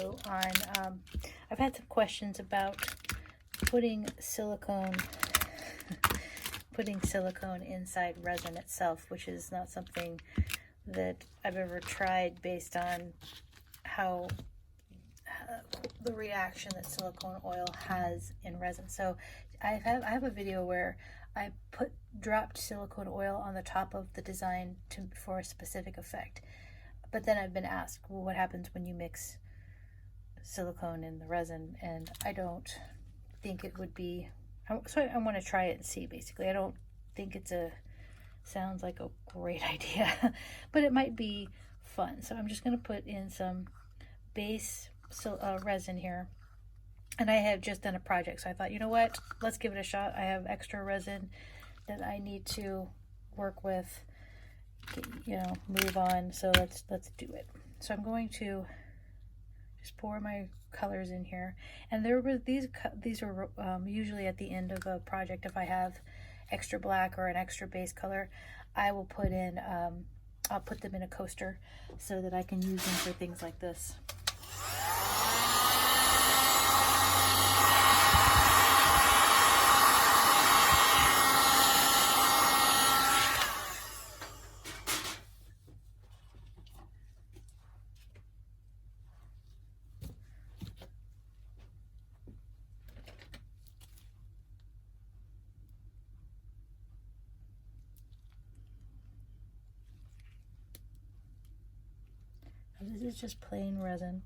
video on, I've had some questions about putting silicone inside resin itself, which is not something that I've ever tried based on how the reaction that silicone oil has in resin. So I have a video where I dropped silicone oil on the top of the design for a specific effect. But then I've been asked, well, what happens when you mix silicone in the resin? And I don't think it would be, so I want to try it and see, basically. I don't think sounds like a great idea, but it might be fun. So I'm just going to put in some base resin here. And I have just done a project, so I thought, you know what, let's give it a shot. I have extra resin that I need to work with, move on. So let's do it. So I'm going to just pour my colors in here, and there were these are usually at the end of a project. If I have extra black or an extra base color, I will put in I'll put them in a coaster so that I can use them for things like this. This is just plain resin.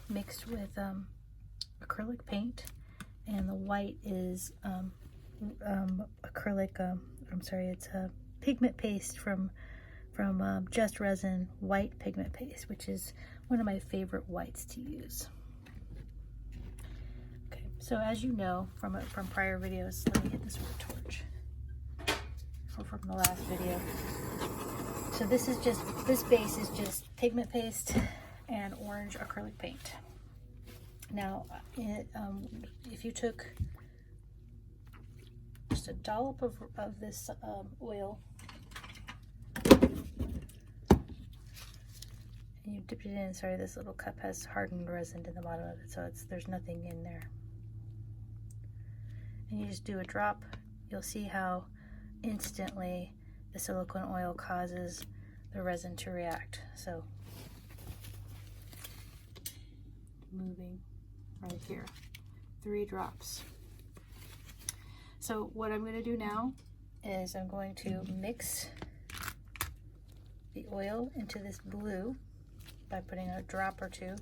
Mixed with acrylic paint, and the white is acrylic, it's a pigment paste from Just Resin white pigment paste, which is one of my favorite whites to use. Okay, so as you know from prior videos, let me hit this with a torch, or from the last video. So this base is just pigment paste and orange acrylic paint. Now, if you took just a dollop of this oil, and you dipped it in, sorry, this little cup has hardened resin in the bottom of it, so there's nothing in there. And you just do a drop, you'll see how instantly the silicone oil causes the resin to react. So moving right here, 3 drops. So what I'm going to do now is I'm going to mix the oil into this blue by putting a drop or 2.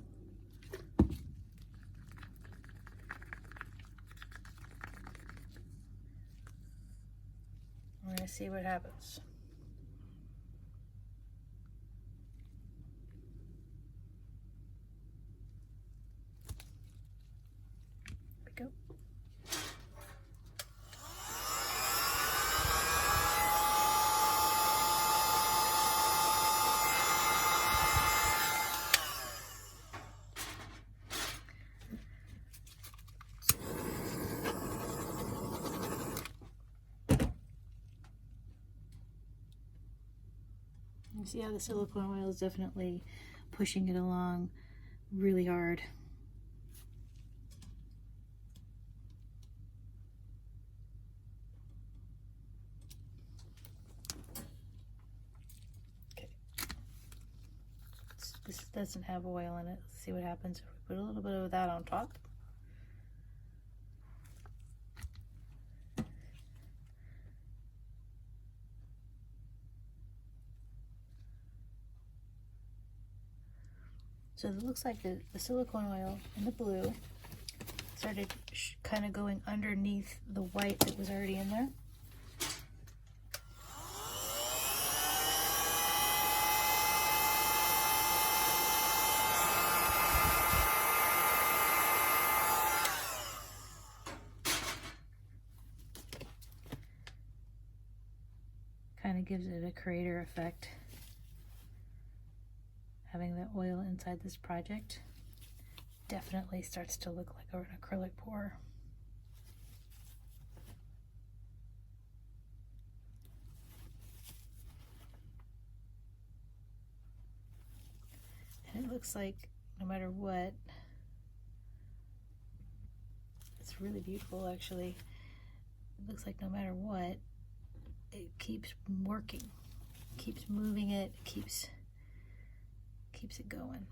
We're going to see what happens. Here we go. You see how the silicone oil is definitely pushing it along really hard. Okay. This doesn't have oil in it. Let's see what happens if we put a little bit of that on top. So it looks like the silicone oil in the blue started kind of going underneath the white that was already in there. Kind of gives it a crater effect, having the oil inside this project. definitely starts to look like an acrylic pour. And it looks like no matter what, it's really beautiful actually. It looks like no matter what, it keeps working, keeps moving it, keeps it going.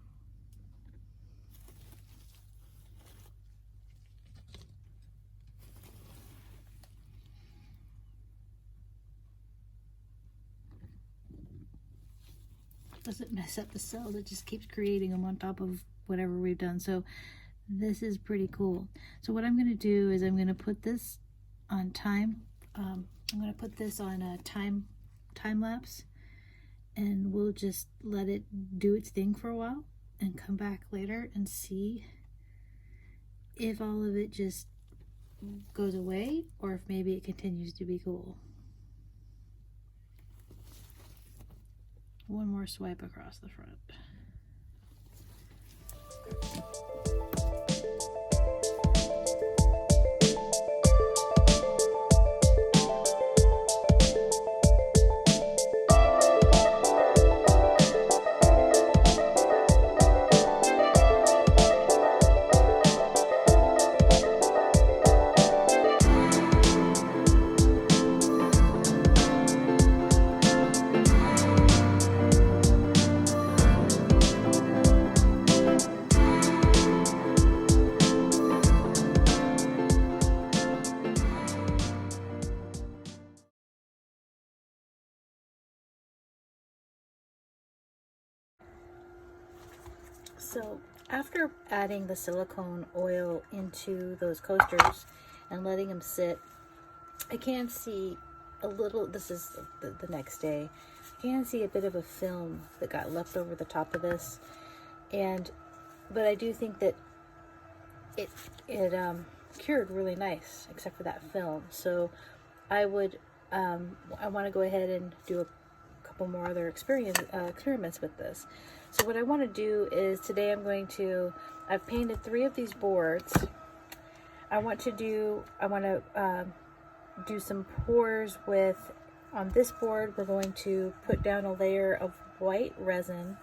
Doesn't mess up the cells, it just keeps creating them on top of whatever we've done. So this is pretty cool. So what I'm going to do is I'm going to put this on time. I'm going to put this on a time lapse, and we'll just let it do its thing for a while and come back later and see if all of it just goes away or if maybe it continues to be cool. One more swipe across the front. So after adding the silicone oil into those coasters and letting them sit, I can see a little, this is the next day, I can see a bit of a film that got left over the top of this, but I do think that it cured really nice, except for that film. So I want to go ahead and do a couple more other experiments with this. So what I want to do is today I've painted 3 of these boards. I want to do some pours with, on this board we're going to put down a layer of white resin,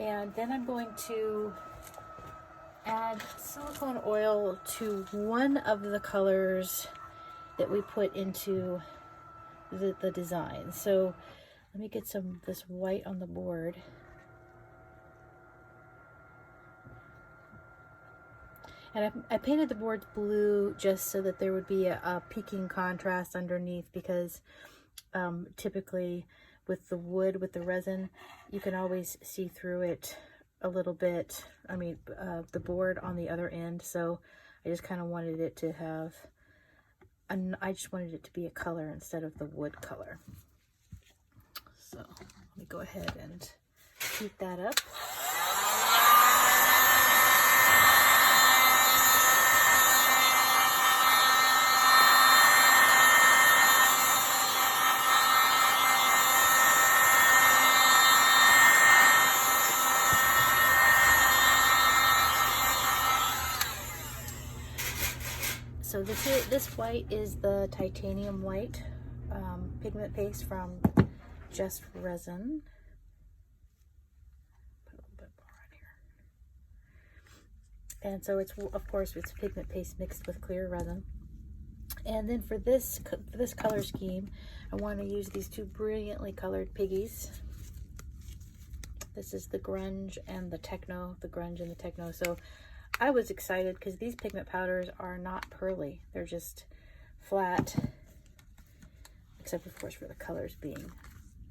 and then I'm going to add silicone oil to one of the colors that we put into the design. So let me get some of this white on the board. And I painted the boards blue just so that there would be a peaking contrast underneath, because typically with the wood, with the resin, you can always see through it a little bit. I mean, the board on the other end. So I just kind of wanted it to have, I just wanted it to be a color instead of the wood color. So let me go ahead and heat that up. So this white is the titanium white pigment paste from Just Resin. Put a little bit more on here. And so it's, of course, it's pigment paste mixed with clear resin. And then for this color scheme, I want to use these 2 brilliantly colored piggies. This is the Grunge and the Techno, the Grunge and the Techno. So I was excited because these pigment powders are not pearly. They're just flat, except of course for the colors being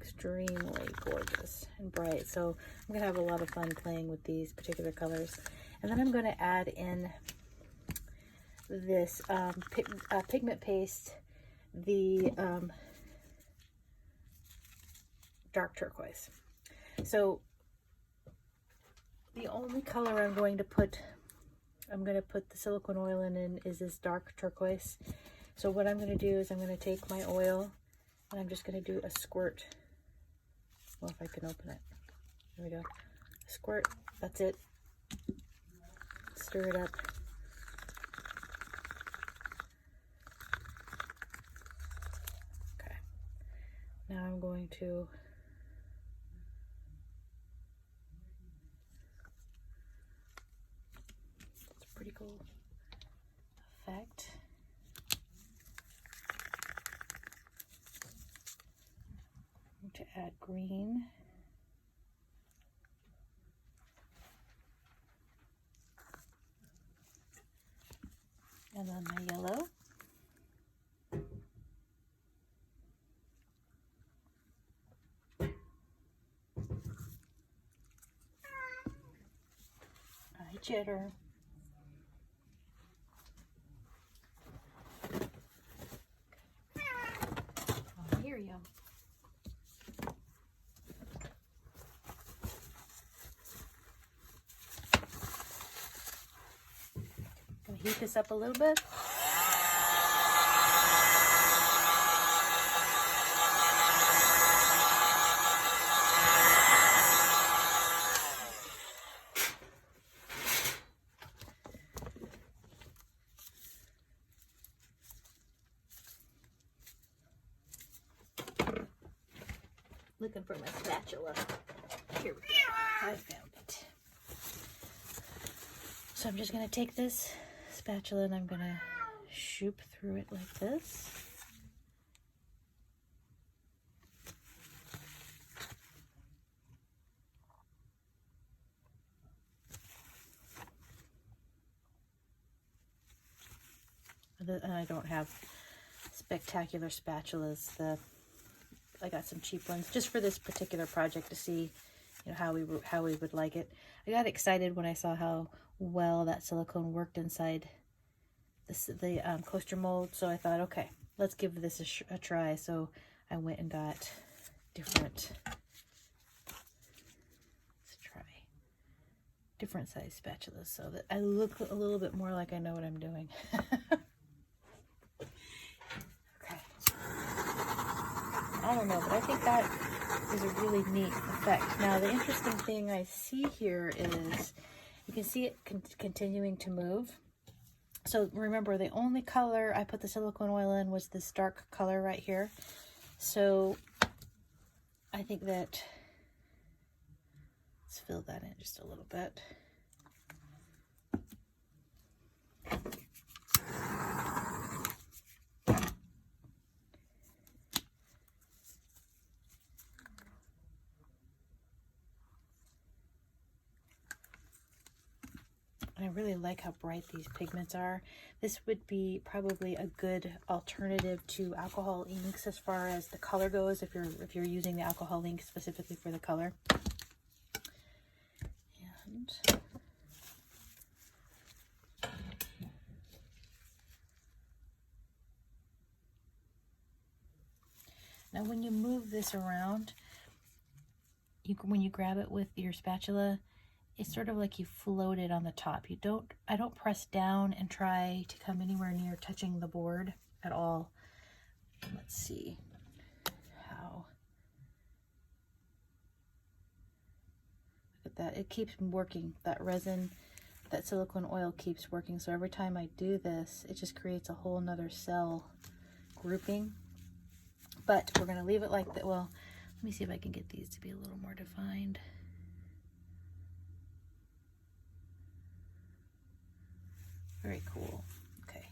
extremely gorgeous and bright. So I'm gonna have a lot of fun playing with these particular colors. And then I'm gonna add in this pigment paste, the dark turquoise. So the only color I'm going to put the silicone oil in is this dark turquoise. So what I'm going to do is I'm going to take my oil and I'm just going to do a squirt. Well, if I can open it. There we go. A squirt. That's it. stir it up. Okay. Now I'm going to it's a pretty cool effect. I'm going to add green. And then my yellow. Hi, Jitter. I hear you. Gonna heat this up a little bit. Looking for my spatula. Here we go. I found it. So I'm just going to take this spatula and I'm going to shoop through it like this. I don't have spectacular spatulas. I got some cheap ones just for this particular project to see, you know, how we would like it. I got excited when I saw how well that silicone worked inside the coaster mold. So I thought, okay, let's give this a try. So I went and got different size spatulas so that I look a little bit more like I know what I'm doing. I don't know, but I think that is a really neat effect. Now, the interesting thing I see here is you can see it continuing to move. So remember, the only color I put the silicone oil in was this dark color right here. So I think that, let's fill that in just a little bit. I really like how bright these pigments are. This would be probably a good alternative to alcohol inks as far as the color goes, if you're using the alcohol ink specifically for the color. And now when you move this around, when you grab it with your spatula, it's sort of like you float it on the top. I don't press down and try to come anywhere near touching the board at all. Let's see how. Look at that. It keeps working. That resin, that silicone oil keeps working. So every time I do this, it just creates a whole nother cell grouping. But we're going to leave it like that. Well, let me see if I can get these to be a little more defined. Very cool. Okay,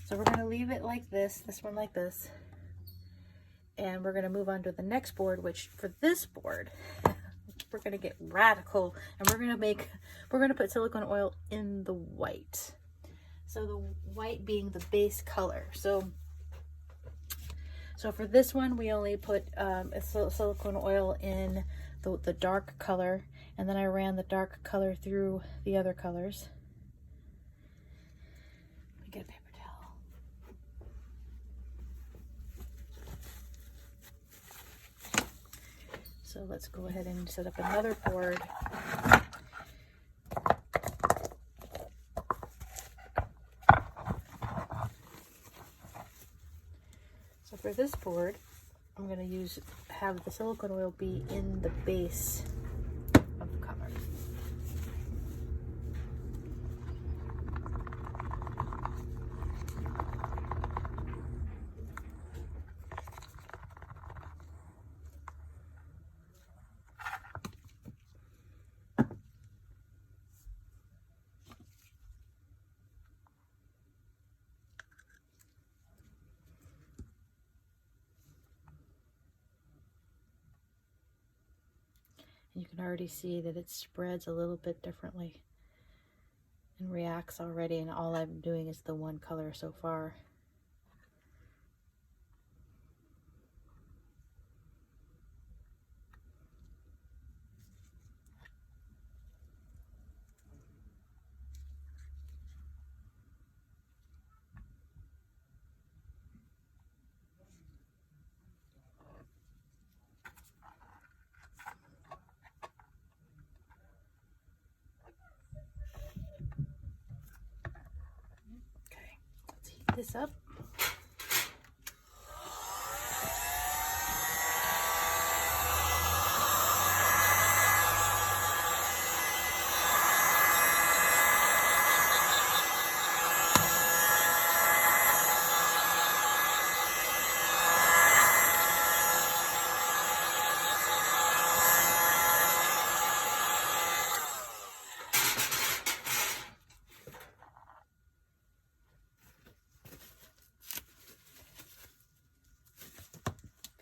so we're going to leave it like this one like this, and we're going to move on to the next board, which for this board, we're going to get radical, and we're going to put silicone oil in the white. So the white being the base color. So for this one, we only put silicone oil in the dark color, and then I ran the dark color through the other colors. Get a paper towel. So let's go ahead and set up another board. So for this board, I'm going to have the silicone oil be in the base of the color. You can already see that it spreads a little bit differently and reacts already, and all I'm doing is the one color so far. This up.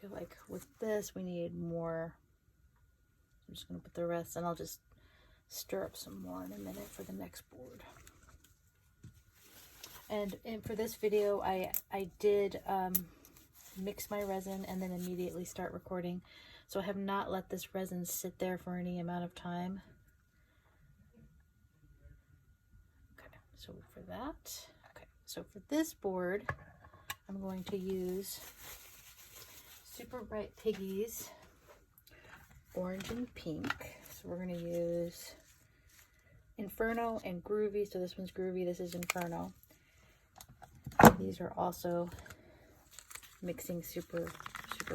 Like with this we need more. I'm just going to put the rest, and I'll just stir up some more in a minute for the next board. And for this video I did mix my resin and then immediately start recording, so I have not let this resin sit there for any amount of time. Okay, so for that, okay, so for this board I'm going to use Super Bright Piggies orange and pink. So we're going to use Inferno and Groovy. So this one's Groovy, this is Inferno. These are also mixing super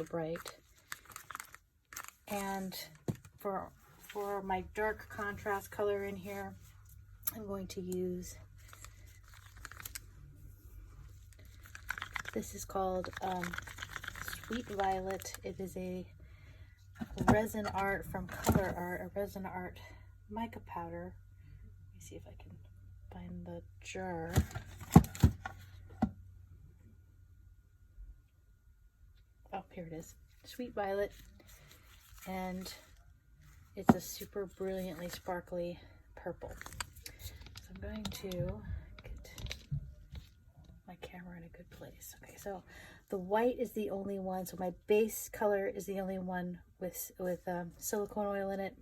bright. And for my dark contrast color in here, I'm going to use, this is called Sweet Violet. It is a Resin Art from Color Art, a Resin Art mica powder. Let me see if I can find the jar. Oh, here it is. Sweet Violet. And it's a super brilliantly sparkly purple. So I'm going to get my camera in a good place. Okay, so the white is the only one, so my base color is the only one with silicone oil in it.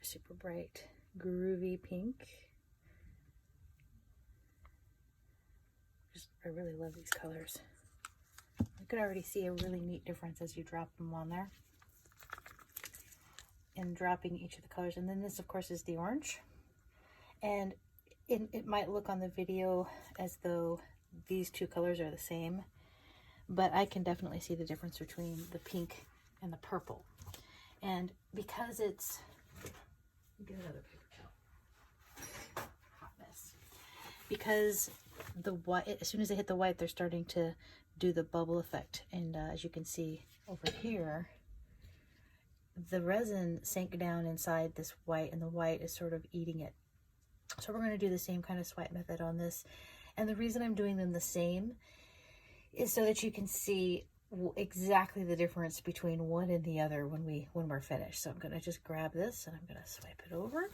Super bright Groovy pink. I really love these colors. You can already see a really neat difference as you drop them on there. And dropping each of the colors. And then this of course is the orange, and it might look on the video as though these two colors are the same, but I can definitely see the difference between the pink and the purple. And because it's, get another paper towel, hot mess, because the white, as soon as they hit the white, they're starting to do the bubble effect. And as you can see over here, the resin sank down inside this white, and the white is sort of eating it. So we're going to do the same kind of swipe method on this. And the reason I'm doing them the same is so that you can see exactly the difference between one and the other when we're finished. So I'm going to just grab this and I'm going to swipe it over.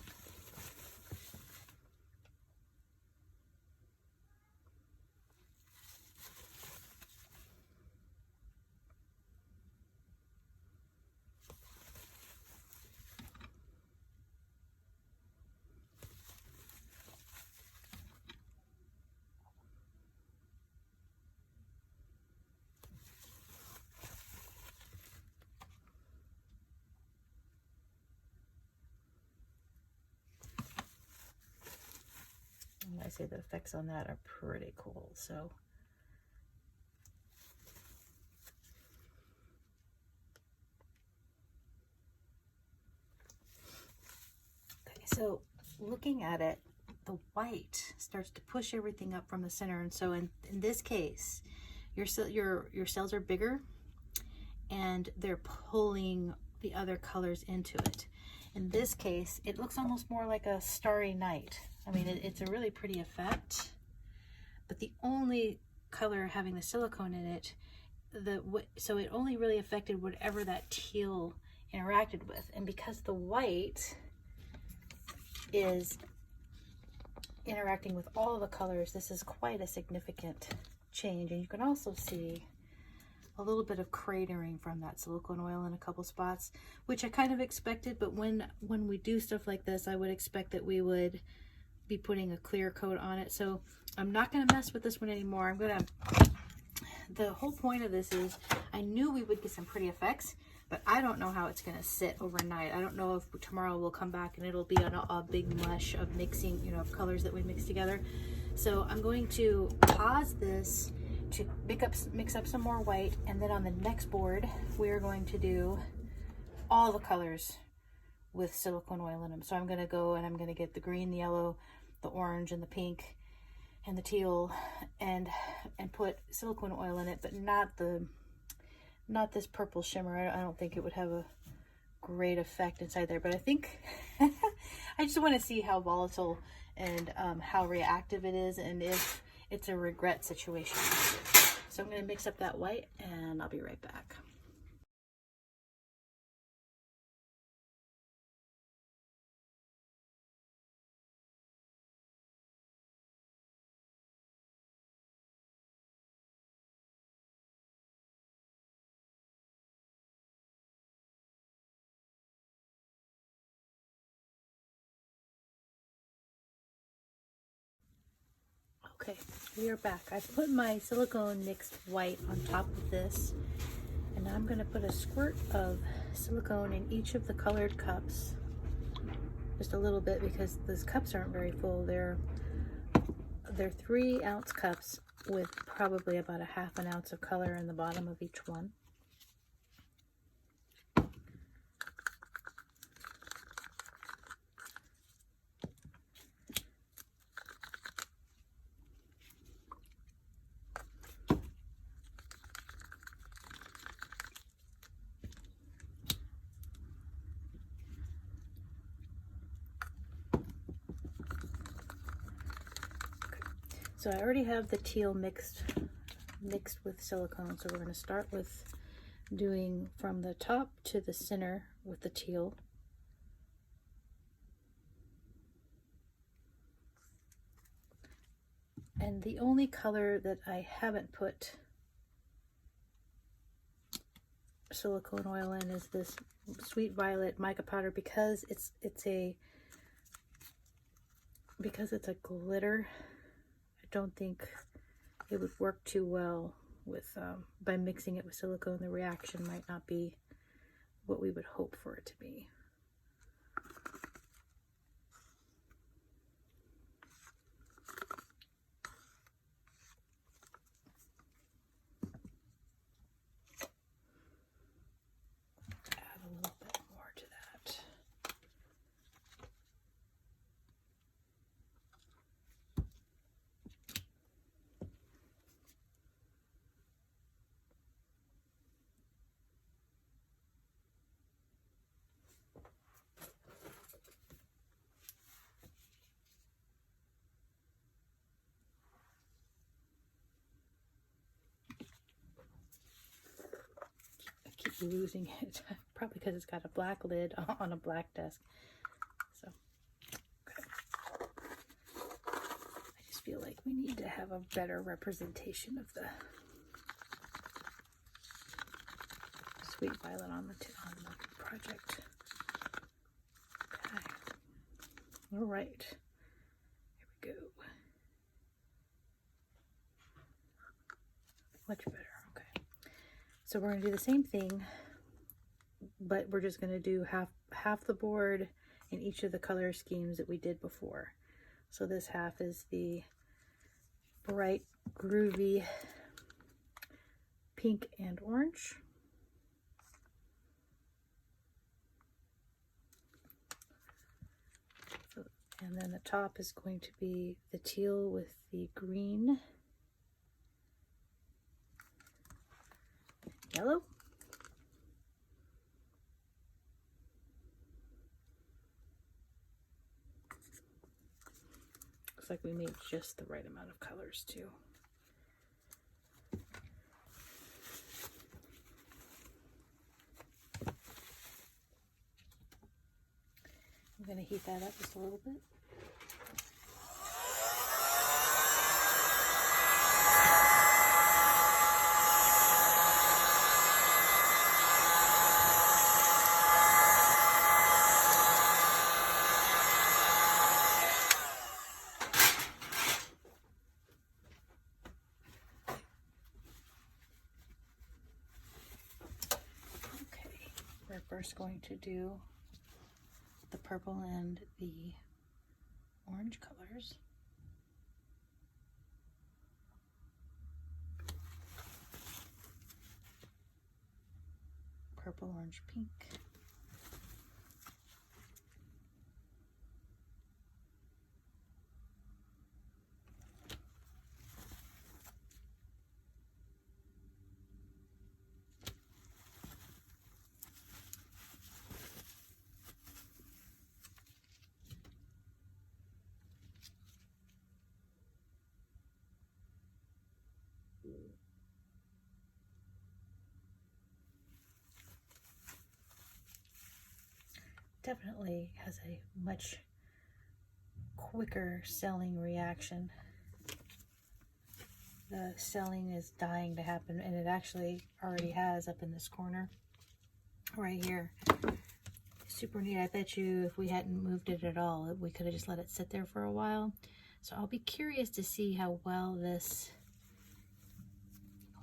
I say the effects on that are pretty cool. So okay, so looking at it, the white starts to push everything up from the center, and so in this case your cells are bigger and they're pulling the other colors into it. In this case it looks almost more like a starry night. I mean, it's a really pretty effect, but the only color having the silicone in it, so it only really affected whatever that teal interacted with. And because the white is interacting with all the colors, this is quite a significant change. And you can also see a little bit of cratering from that silicone oil in a couple spots, which I kind of expected, but when we do stuff like this, I would expect that we would be putting a clear coat on it. So I'm not going to mess with this one anymore. The whole point of this is, I knew we would get some pretty effects, but I don't know how it's going to sit overnight. I don't know if tomorrow we'll come back and it'll be a big mush of mixing, of colors that we mix together. So I'm going to pause this to mix up some more white, and then on the next board we are going to do all the colors with silicone oil in them. So I'm going to go and I'm going to get the green, the yellow, the orange, and the pink, and the teal, and put silicone oil in it, but not this purple shimmer. I don't think it would have a great effect inside there, but I think I just want to see how volatile and how reactive it is, and if it's a regret situation. So I'm going to mix up that white and I'll be right back. Okay, we are back. I've put my silicone mixed white on top of this, and I'm going to put a squirt of silicone in each of the colored cups. Just a little bit, because those cups aren't very full. They're 3-ounce cups with probably about a ½ an ounce of color in the bottom of each one. So I already have the teal mixed with silicone, so we're going to start with doing from the top to the center with the teal. And the only color that I haven't put silicone oil in is this Sweet Violet mica powder, because it's a glitter. I don't think it would work too well with by mixing it with silicone. The reaction might not be what we would hope for it to be. Add a little bit more to that. Losing it, probably because it's got a black lid on a black desk. So okay. I just feel like we need to have a better representation of the Sweet Violet on the project. Okay. All right, here we go. Much better. So we're going to do the same thing, but we're just going to do half the board in each of the color schemes that we did before. So this half is the bright, groovy pink and orange. And then the top is going to be the teal with the green, yellow, like we made just the right amount of colors too. I'm going to heat that up just a little bit. We're first going to do the purple and the orange colors. Purple, orange, pink. Definitely has a much quicker selling reaction. The selling is dying to happen, and it actually already has up in this corner right here. Super neat. I bet you if we hadn't moved it at all, we could have just let it sit there for a while. So I'll be curious to see how well this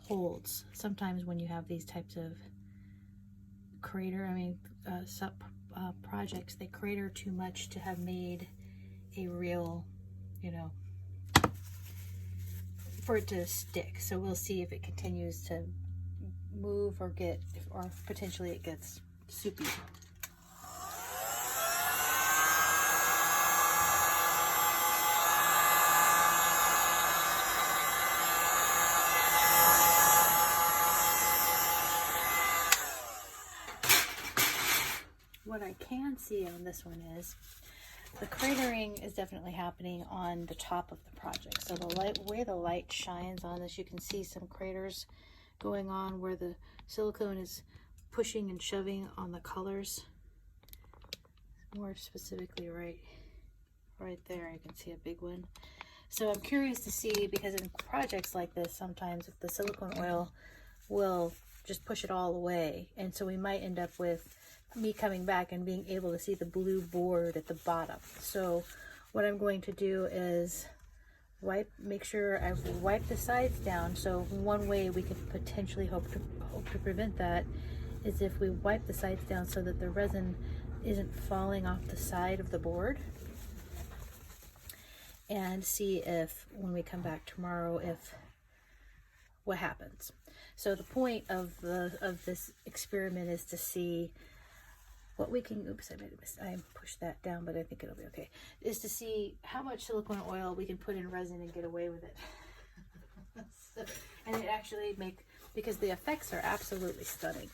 holds. Sometimes when you have these types of projects, they crater too much to have made a real, you know, for it to stick. So we'll see if it continues to move or potentially it gets soupy. What I can see on this one is the cratering is definitely happening on the top of the project. So the way the light shines on this, you can see some craters going on where the silicone is pushing and shoving on the colors. More specifically right there, you can see a big one. So I'm curious to see, because in projects like this, sometimes if the silicone oil will just push it all away, and so we might end up with me coming back and being able to see the blue board at the bottom. So what I'm going to do is make sure I've wiped the sides down. So one way we could potentially hope to prevent that is if we wipe the sides down so that the resin isn't falling off the side of the board, and see if when we come back tomorrow what happens. So the point of this experiment is to see what we can, oops, I pushed that down, but I think it'll be okay, is to see how much silicone oil we can put in resin and get away with it. And it actually because the effects are absolutely stunning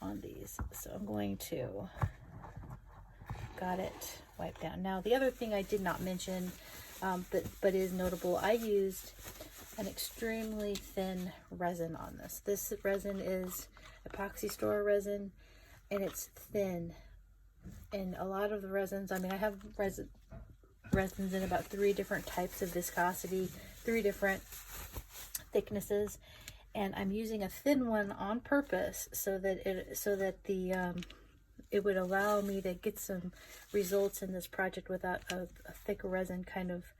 on these. So I'm going to, got it wiped down. Now the other thing I did not mention, but is notable, I used an extremely thin resin on this. This resin is epoxy store resin, and it's thin. And a lot of the resins, I mean, I have resins in about 3 different types of viscosity, 3 different thicknesses, and I'm using a thin one on purpose so that it would allow me to get some results in this project without a thick resin kind of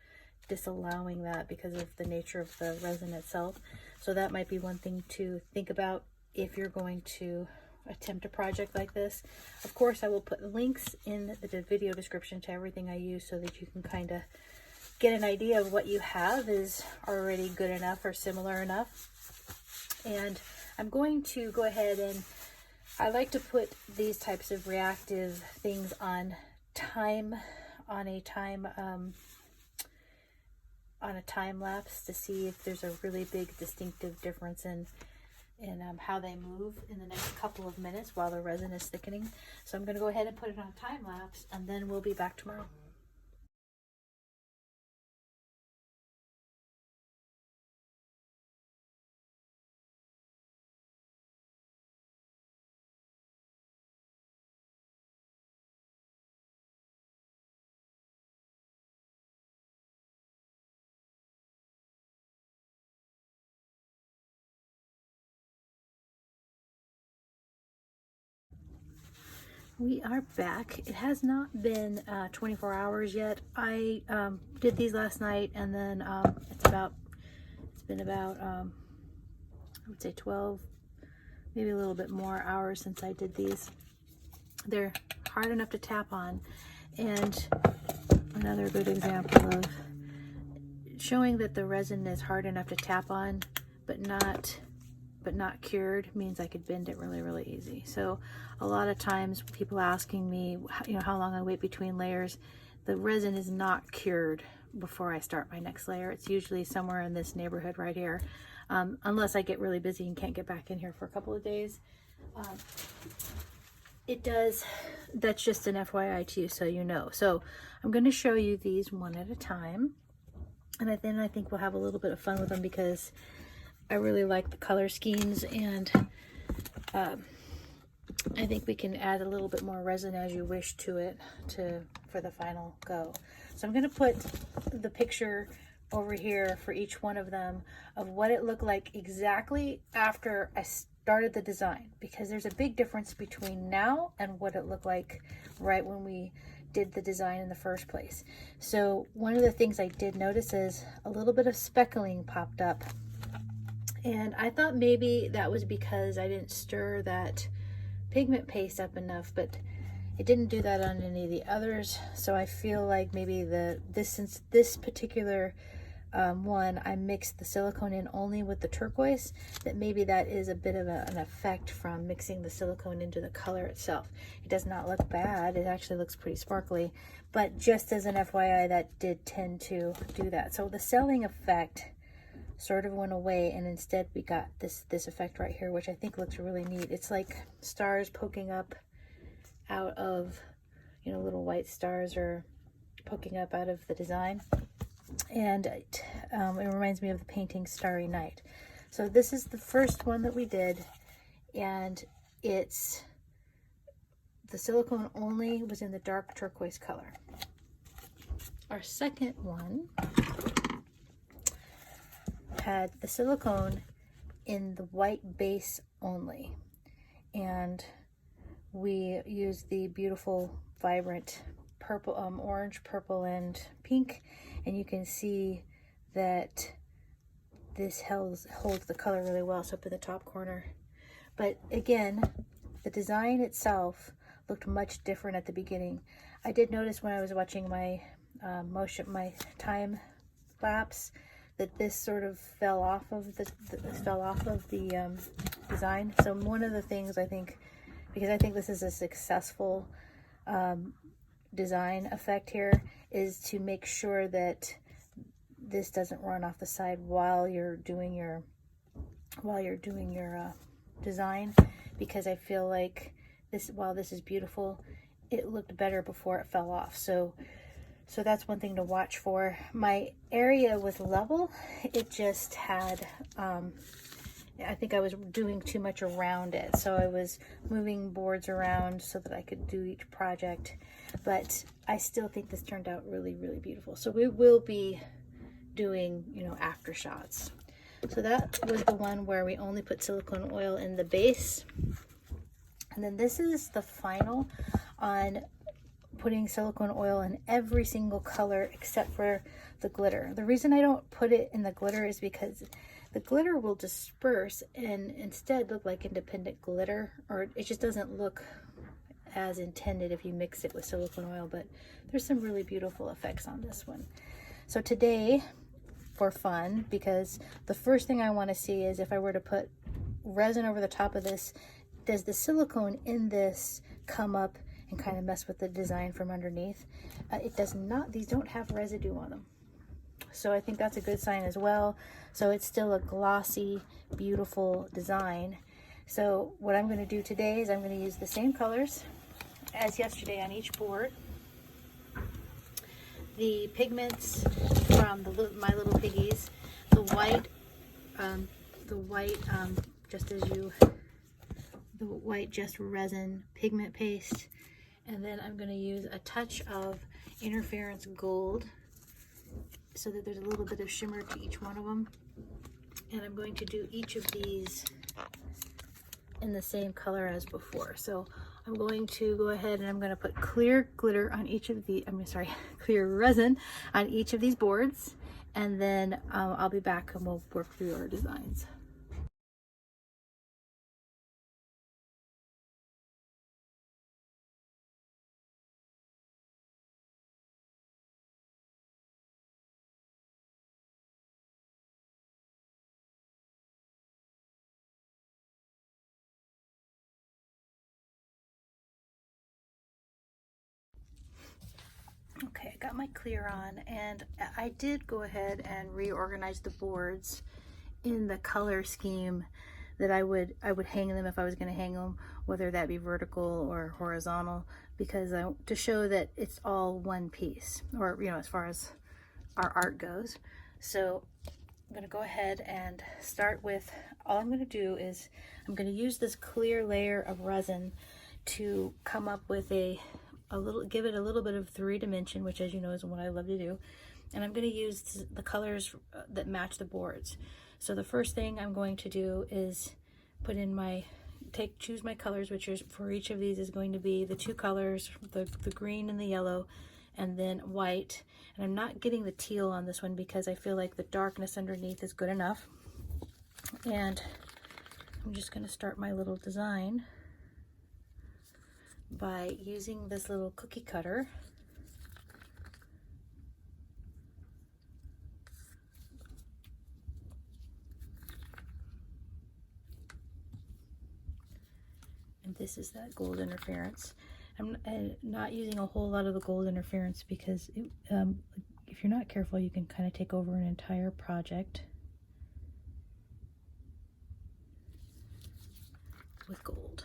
disallowing that because of the nature of the resin itself. So that might be one thing to think about if you're going to attempt a project like this. Of course, I will put links in the video description to everything I use so that you can kind of get an idea of what you have is already good enough or similar enough. And I'm going to go ahead and I like to put these types of reactive things on a time lapse to see if there's a really big distinctive difference in how they move in the next couple of minutes while the resin is thickening. So I'm going to go ahead and put it on time lapse, and then we'll be back tomorrow. We are back. It has not been 24 hours yet. I did these last night, and then it's been about I would say 12, maybe a little bit more hours since I did these. They're hard enough to tap on, and another good example of showing that the resin is hard enough to tap on, but not cured, means I could bend it really easy. So a lot of times people asking me, you know, how long I wait between layers. The resin is not cured before I start my next layer. It's usually somewhere in this neighborhood right here, unless I get really busy and can't get back in here for a couple of days. It does, that's just an FYI to you, so you know. So I'm going to show you these one at a time, and then I think we'll have a little bit of fun with them because I really like the color schemes, and I think we can add a little bit more resin as you wish to it for the final go. So I'm going to put the picture over here for each one of them of what it looked like exactly after I started the design, because there's a big difference between now and what it looked like right when we did the design in the first place. So one of the things I did notice is a little bit of speckling popped up, and I thought maybe that was because I didn't stir that pigment paste up enough, but it didn't do that on any of the others. So I feel like maybe since this particular one, I mixed the silicone in only with the turquoise, that maybe that is a bit of an effect from mixing the silicone into the color itself. It does not look bad. It actually looks pretty sparkly, but just as an FYI, that did tend to do that. So the selling effect sort of went away, and instead we got this effect right here, which I think looks really neat. It's like stars poking up out of, you know, little white stars are poking up out of the design, and it reminds me of the painting Starry Night. So this is the first one that we did, and it's the silicone only was in the dark turquoise color. Our second one had the silicone in the white base only, and we used the beautiful vibrant purple, orange, purple, and pink, and you can see that this holds the color really well. So up in the top corner, but again, the design itself looked much different at the beginning. I did notice when I was watching my my time lapse, that this sort of fell off of the design. So one of the things I think, because I think this is a successful design effect here, is to make sure that this doesn't run off the side while you're doing your design, because I feel like this, while this is beautiful, it looked better before it fell off. So that's one thing to watch for. My area was level. It just had, I think I was doing too much around it. So I was moving boards around so that I could do each project. But I still think this turned out really beautiful. So we will be doing, you know, after shots. So that was the one where we only put silicone oil in the base. And then this is the final on putting silicone oil in every single color except for the glitter. The reason I don't put it in the glitter is because the glitter will disperse and instead look like independent glitter, or it just doesn't look as intended if you mix it with silicone oil. But there's some really beautiful effects on this one. So today, for fun, because the first thing I want to see is if I were to put resin over the top of this, does the silicone in this come up and kind of mess with the design from underneath? It does not. These don't have residue on them, so I think that's a good sign as well. So it's still a glossy, beautiful design. So what I'm going to do today is I'm going to use the same colors as yesterday on each board. The pigments from My Little Piggies, the white just resin pigment paste, and then I'm going to use a touch of interference gold so that there's a little bit of shimmer to each one of them. And I'm going to do each of these in the same color as before. So I'm going to go ahead and I'm going to put clear glitter on each of the, clear resin on each of these boards, and then I'll be back and we'll work through our designs. Okay, I got my clear on, and I did go ahead and reorganize the boards in the color scheme that I would hang them if I was going to hang them, whether that be vertical or horizontal, because to show that it's all one piece, or as far as our art goes. So I'm going to go ahead and start with, all I'm going to do is I'm going to use this clear layer of resin to come up with give it a little bit of 3-dimension, which, as you know, is what I love to do. And I'm going to use the colors that match the boards. So the first thing I'm going to do is put in choose my colors, which is, for each of these is going to be the 2 colors, the green and the yellow, and then white. And I'm not getting the teal on this one because I feel like the darkness underneath is good enough. And I'm just going to start my little design by using this little cookie cutter. And this is that gold interference. I'm not using a whole lot of the gold interference because if you're not careful, you can kind of take over an entire project with gold.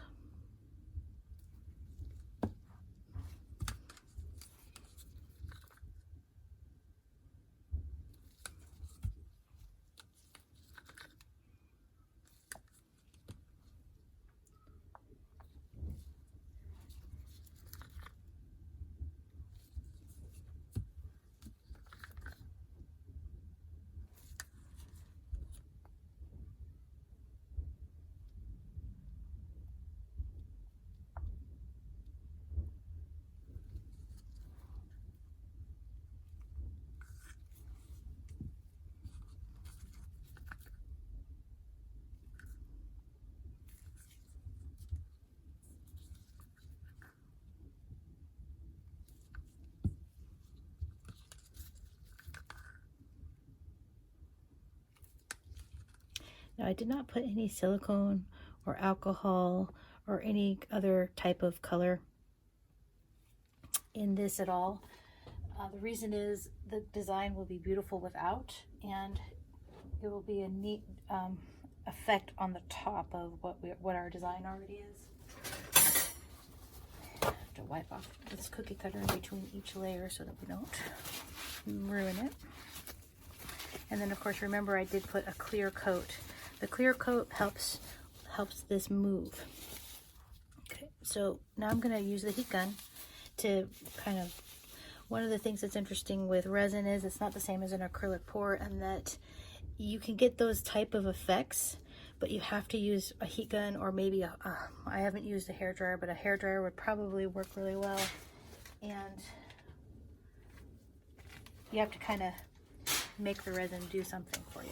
Now, I did not put any silicone or alcohol or any other type of color in this at all. The reason is the design will be beautiful without, and it will be a neat effect on the top of what our design already is. I have to wipe off this cookie cutter in between each layer so that we don't ruin it. And then, of course, remember I did put a clear coat. The clear coat helps this move. Okay, so now I'm going to use the heat gun to kind of, one of the things that's interesting with resin is it's not the same as an acrylic pour, and that you can get those type of effects, but you have to use a heat gun, or maybe I haven't used a hairdryer, but a hairdryer would probably work really well. And you have to kind of make the resin do something for you.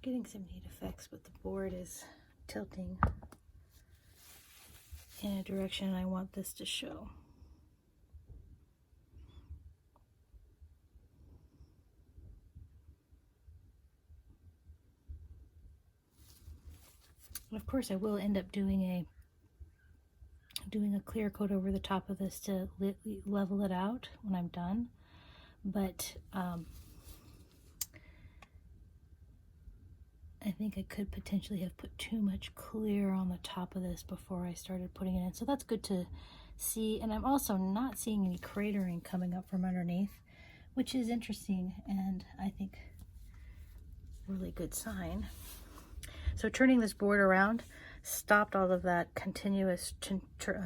Getting some neat effects, but the board is tilting in a direction I want this to show. And of course I will end up doing a clear coat over the top of this to level it out when I'm done, but I think I could potentially have put too much clear on the top of this before I started putting it in. So that's good to see. And I'm also not seeing any cratering coming up from underneath, which is interesting and I think really good sign. So turning this board around stopped all of that continuous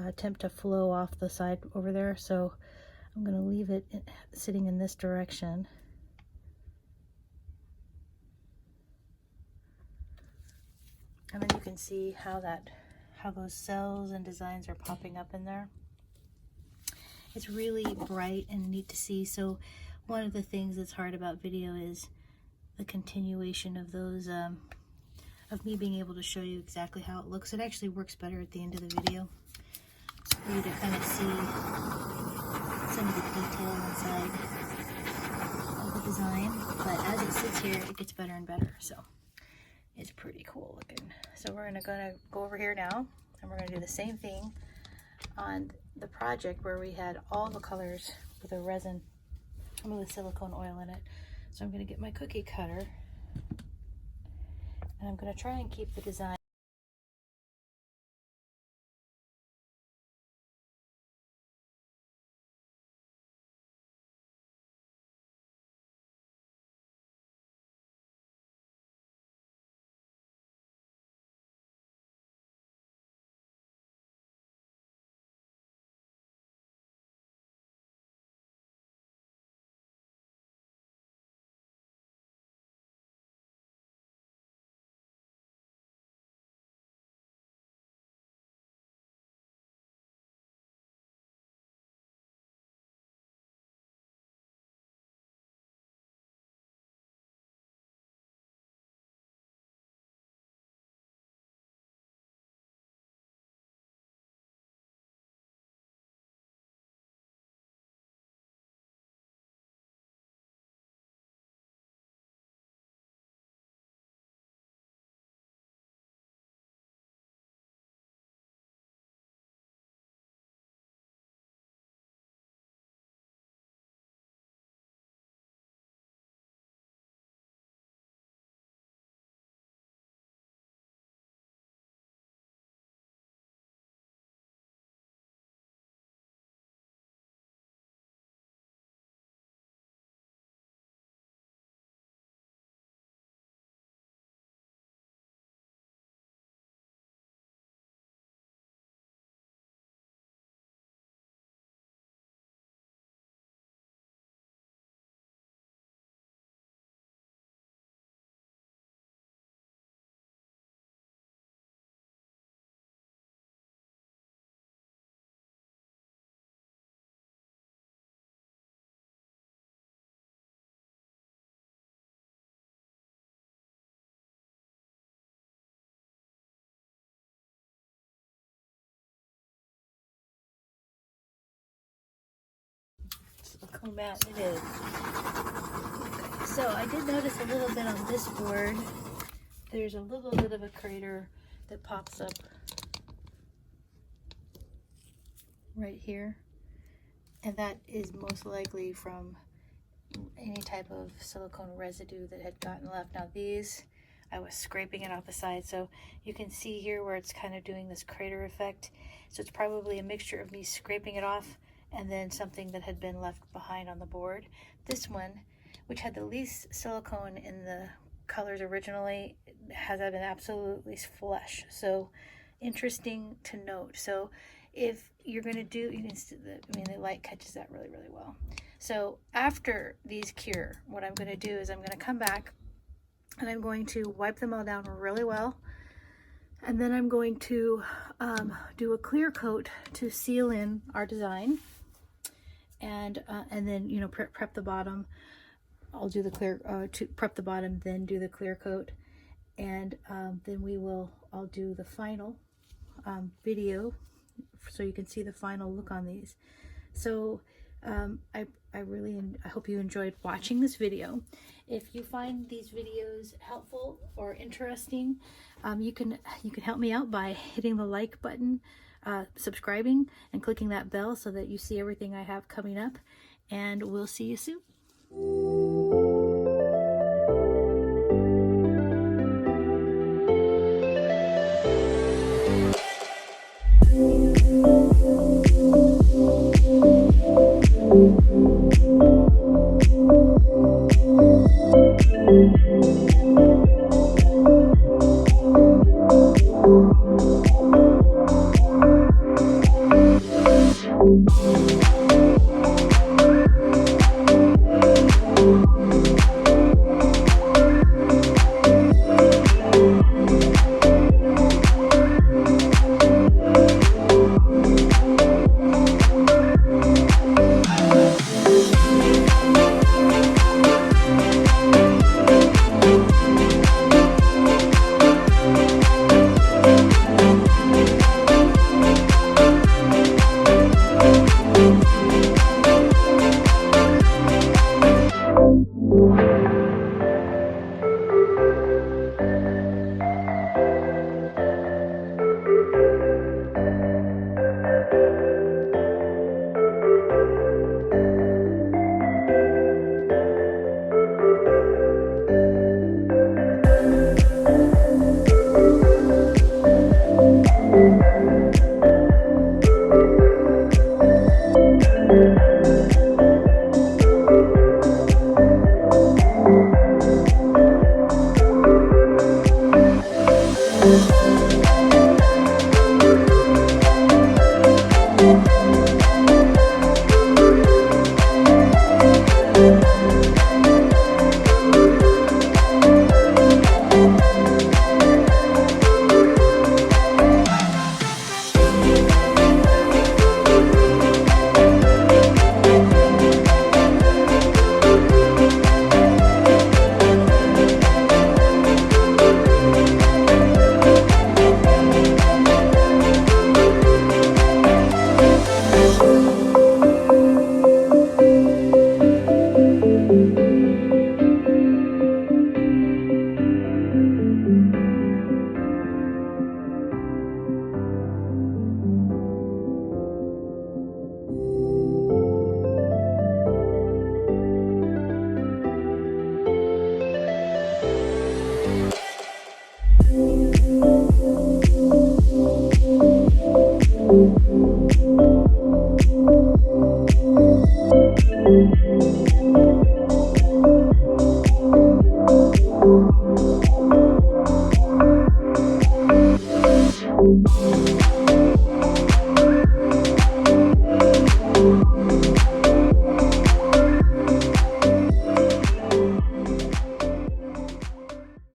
attempt to flow off the side over there. So I'm going to leave it sitting in this direction. And then you can see how those cells and designs are popping up in there. It's really bright and neat to see. So one of the things that's hard about video is the continuation of those, of me being able to show you exactly how it looks. It actually works better at the end of the video for you to kind of see some of the detail inside of the design. But as it sits here, it gets better and better. So it's pretty cool looking. So we're gonna go over here now, and we're gonna do the same thing on the project where we had all the colors with a resin and with silicone oil in it. So I'm gonna get my cookie cutter, and I'm gonna try and keep the design silicone matte it is. Okay, so I did notice a little bit on this board. There's a little bit of a crater that pops up right here, and that is most likely from any type of silicone residue that had gotten left. Now these, I was scraping it off the side, so you can see here where it's kind of doing this crater effect. So it's probably a mixture of me scraping it off and then something that had been left behind on the board. This one, which had the least silicone in the colors originally, has been absolutely flush. So interesting to note. So if you're going to do, you can, I mean, the light catches that really, really well. So after these cure, what I'm going to do is I'm going to come back and I'm going to wipe them all down really well. And then I'm going to do a clear coat to seal in our design. And then, you know, prep the bottom. I'll do the clear, to prep the bottom, then do the clear coat. and then I'll do the final video so you can see the final look on these. So I hope you enjoyed watching this video. If you find these videos helpful or interesting, you can help me out by hitting the like button, subscribing, and clicking that bell so that you see everything I have coming up. And we'll see you soon.